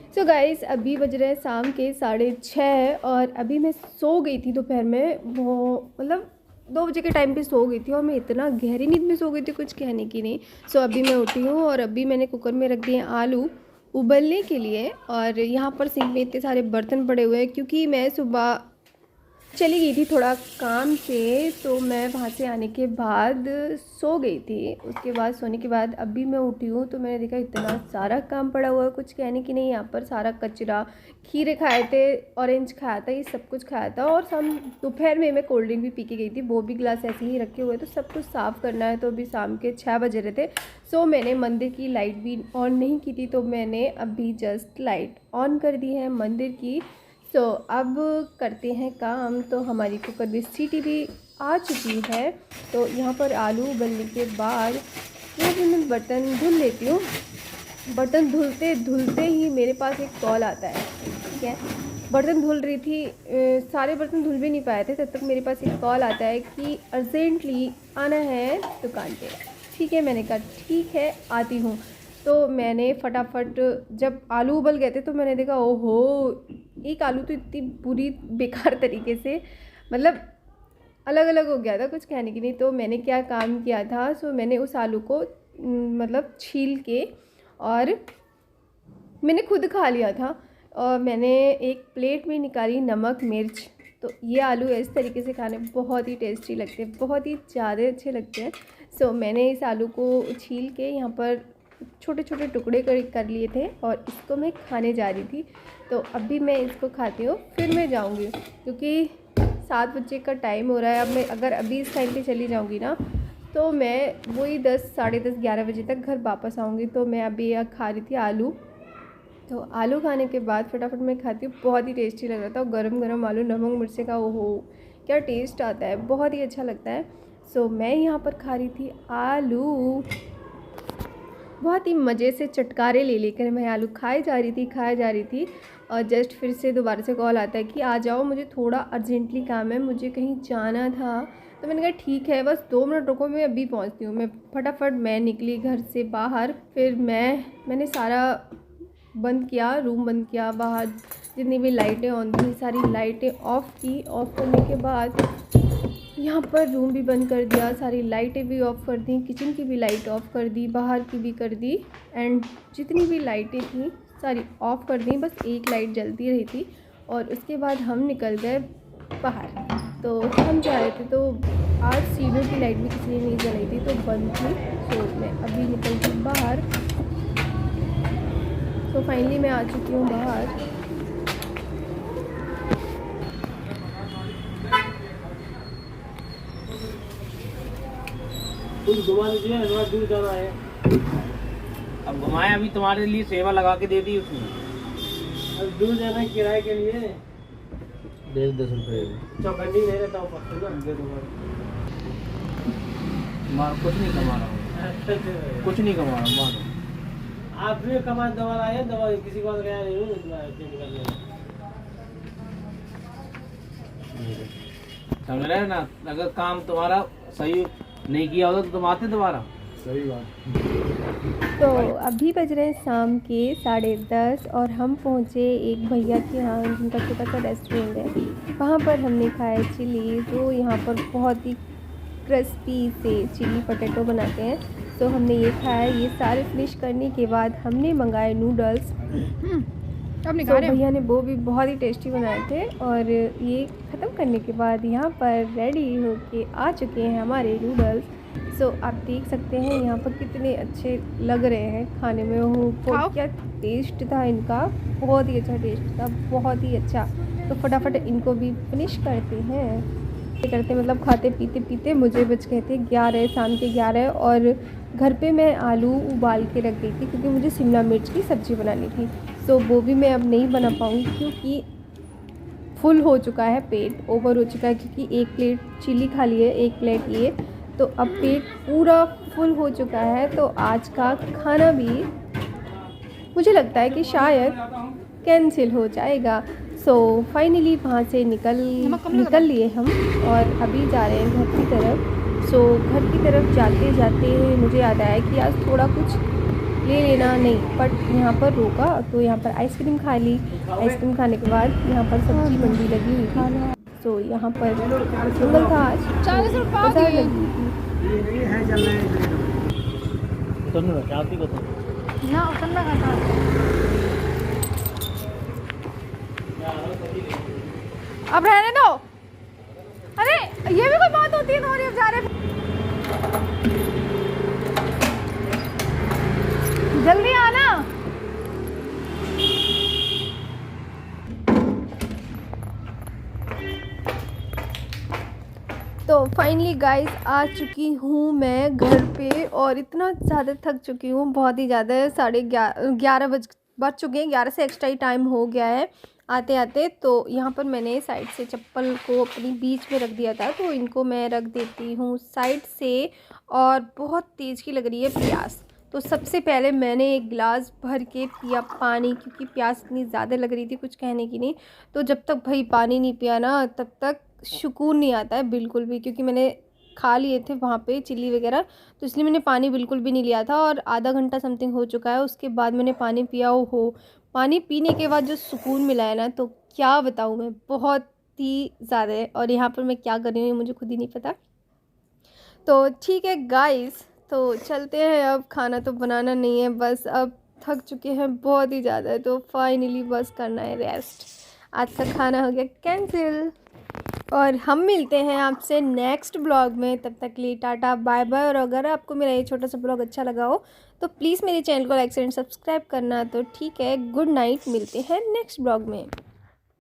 So guys अभी बज रहे हैं शाम के 6:30 और अभी मैं सो गई थी दोपहर में। वो मतलब 2 बजे के टाइम पे सो गई थी और मैं इतना गहरी नींद में सो गई थी कुछ कहने की नहीं। सो अभी मैं उठी हूँ और अभी मैंने कुकर में रख दिए आलू उबलने के लिए। और यहाँ पर सिंक में इतने सारे बर्तन पड़े हुए हैं क्योंकि मैं सुबह चली गई थी थोड़ा काम से, तो मैं वहाँ से आने के बाद सो गई थी। उसके बाद सोने के बाद अभी मैं उठी हूँ तो मैंने देखा इतना सारा काम पड़ा हुआ है कुछ कहने की नहीं। यहाँ पर सारा कचरा, खीरे खाए थे, ऑरेंज खाया था, ये सब कुछ खाया था। और शाम दोपहर में मैं कोल्ड ड्रिंक भी पी के गई थी, वो भी गिलास ऐसे ही रखे हुए, तो सब कुछ साफ़ करना है। तो अभी शाम के 6 बजे रहे थे। सो मैंने मंदिर की लाइट भी ऑन नहीं की थी, तो मैंने अभी जस्ट लाइट ऑन कर दी है मंदिर की। सो अब करते हैं काम। तो हमारी कुकर में सीटी भी आ चुकी है। तो यहाँ पर आलू उबलने के बाद मैं बर्तन धुल लेती हूँ। बर्तन धुलते धुलते ही मेरे पास एक कॉल आता है, ठीक है। बर्तन धुल रही थी, सारे बर्तन धुल भी नहीं पाए थे, तब तक मेरे पास एक कॉल आता है कि अर्जेंटली आना है दुकान पे। ठीक है, मैंने कहा ठीक है आती हूँ। तो मैंने फटाफट, जब आलू उबल गए थे तो मैंने देखा ओहो, एक आलू तो इतनी बुरी बेकार तरीके से मतलब अलग अलग हो गया था कुछ कहने की नहीं। तो मैंने क्या काम किया था, सो मैंने उस आलू को मतलब छील के और मैंने खुद खा लिया था। और मैंने एक प्लेट में निकाली नमक मिर्च। तो ये आलू इस तरीके से खाने बहुत ही टेस्टी लगते हैं, बहुत ही ज़्यादा अच्छे लगते हैं। सो मैंने इस आलू को छील के यहाँ पर छोटे छोटे टुकड़े कर लिए थे और इसको मैं खाने जा रही थी। तो अभी मैं इसको खाती हूँ, फिर मैं जाऊँगी क्योंकि 7 बजे का टाइम हो रहा है। अब मैं अगर अभी इस टाइम पे चली जाऊँगी ना तो मैं वही 10, साढ़े 10, 11 बजे तक घर वापस आऊँगी। तो मैं अभी खा रही थी आलू। तो आलू खाने के बाद फटाफट मैं खाती हूँ, बहुत ही टेस्टी लग रहा था। और गरम गरम आलू नमक मिर्ची का ओहो क्या टेस्ट आता है, बहुत ही अच्छा लगता है। सो मैं यहाँ पर खा रही थी आलू, बहुत ही मज़े से चटकारे ले लेकर मैं आलू खाए जा रही थी। और जस्ट फिर से दोबारा से कॉल आता है कि आ जाओ, मुझे थोड़ा अर्जेंटली काम है, मुझे कहीं जाना था। तो मैंने कहा ठीक है, बस 2 मिनट रुको, मैं अभी पहुंचती हूँ। मैं फटाफट मैं निकली घर से बाहर। फिर मैंने सारा बंद किया, रूम बंद किया, बाहर जितनी भी लाइटें ऑन थी सारी लाइटें ऑफ़ की। ऑफ़ करने के बाद यहाँ पर रूम भी बंद कर दिया, सारी लाइटें भी ऑफ़ कर दी, किचन की भी लाइट ऑफ़ कर दी, बाहर की भी कर दी, एंड जितनी भी लाइटें थी सारी ऑफ़ कर दी, बस एक लाइट जलती रही थी। और उसके बाद हम निकल गए बाहर। तो हम जा रहे थे, तो आज सीढ़ियों की लाइट भी किसी ने नहीं जलाई थी तो बंद थी। तो मैं अभी निकल गई बाहर। तो फाइनली मैं आ चुकी हूँ बाहर। कुछ घुमा दीजिए, थोड़ा दूर जाना है। अब घुमाए, अभी तुम्हारे लिए सेवा लगा के दे दी उसने। अब दूर जाना है किराए के लिए। 10 रुपये चौखंडी नहीं रहता हूँ पक्का ना, दे दूँगा। मार कुछ नहीं कमा रहा हूँ, कुछ नहीं कमा रहा हूँ, मारो। आप भी कमा दवा लाए, दवा किसी को गया नहीं हूँ। समझ रहे हैं ना, अगर काम तुम्हारा सही नहीं किया होता तो तुम आते दोबारा। सही बात। तो अभी बज रहे हैं शाम के 10:30 और हम पहुँचे एक भैया के यहाँ, जिनका छोटा सा रेस्टोरेंट है। वहाँ पर हमने खाया चिली, जो यहाँ पर बहुत ही क्रिस्पी से चिली पोटैटो बनाते हैं। तो हमने ये खाया। ये सारे फिनिश करने के बाद हमने मंगाए नूडल्स। तो भैया ने वो भी बहुत ही टेस्टी बनाए थे। और ये ख़त्म करने के बाद यहाँ पर रेडी होके आ चुके हैं हमारे नूडल्स। सो आप देख सकते हैं यहाँ पर कितने अच्छे लग रहे हैं खाने में। वो क्या टेस्ट था इनका, बहुत ही अच्छा टेस्ट था, बहुत ही अच्छा। तो फटाफट इनको भी फिनिश करते हैं। मतलब खाते पीते पीते मुझे बज गए थे 11, शाम के 11। और घर पे मैं आलू उबाल के रख गई थी क्योंकि मुझे शिमला मिर्च की सब्ज़ी बनानी थी। तो वो भी मैं अब नहीं बना पाऊँगी क्योंकि फुल हो चुका है, पेट ओवर हो चुका है, क्योंकि एक प्लेट चिली खा ली है, एक प्लेट ये। तो अब पेट पूरा फुल हो चुका है। तो आज का खाना भी मुझे लगता है कि शायद कैंसिल हो जाएगा। सो फाइनली वहाँ से निकल लिए हम और अभी जा रहे हैं घर की तरफ। सो घर की तरफ जाते जाते मुझे याद आया कि आज थोड़ा कुछ ले लेना नहीं, बट यहाँ पर रोका तो यहाँ पर आइसक्रीम खा ली। आइसक्रीम खाने के बाद यहाँ पर सब्जी मंडी लगी हुई थी, तो यहाँ पर सिंगल था आज 40 रुपये बाजार लगी हुई थी ना उतरना का था। अब रहने दो। अरे ये भी कोई बात होती है तुम्हारी? अब जा रहे जल्दी आना। तो फाइनली गाइस आ चुकी हूँ मैं घर पे और इतना ज़्यादा थक चुकी हूँ, बहुत ही ज़्यादा। 11:30 बज चुके हैं, 11 से एक्स्ट्रा ही टाइम हो गया है आते आते। तो यहाँ पर मैंने साइड से चप्पल को अपनी बीच में रख दिया था, तो इनको मैं रख देती हूँ साइड से। और बहुत तेज़ की लग रही है प्यास, तो सबसे पहले मैंने एक गिलास भर के पिया पानी, क्योंकि प्यास इतनी ज़्यादा लग रही थी कुछ कहने की नहीं। तो जब तक भाई पानी नहीं पिया ना तब तक सुकून नहीं आता है बिल्कुल भी, क्योंकि मैंने खा लिए थे वहाँ पे चिल्ली वगैरह, तो इसलिए मैंने पानी बिल्कुल भी नहीं लिया था। और आधा घंटा समथिंग हो चुका है, उसके बाद मैंने पानी पिया। हो पानी पीने के बाद जो सुकून मिला है ना, तो क्या बताऊँ मैं, बहुत ही ज़्यादा है। और यहाँ पर मैं क्या कर रही हूँ मुझे खुद ही नहीं पता। तो ठीक है गाइस, तो चलते हैं। अब खाना तो बनाना नहीं है, बस अब थक चुके हैं बहुत ही ज़्यादा, तो फाइनली बस करना है रेस्ट। आज का खाना हो गया कैंसिल, और हम मिलते हैं आपसे नेक्स्ट ब्लॉग में। तब तक के लिए टाटा बाय बाय। और अगर आपको मेरा ये छोटा सा ब्लॉग अच्छा लगा हो तो प्लीज़ मेरे चैनल को लाइक एंड सब्सक्राइब करना। तो ठीक है, गुड नाइट, मिलते हैं नेक्स्ट ब्लॉग में।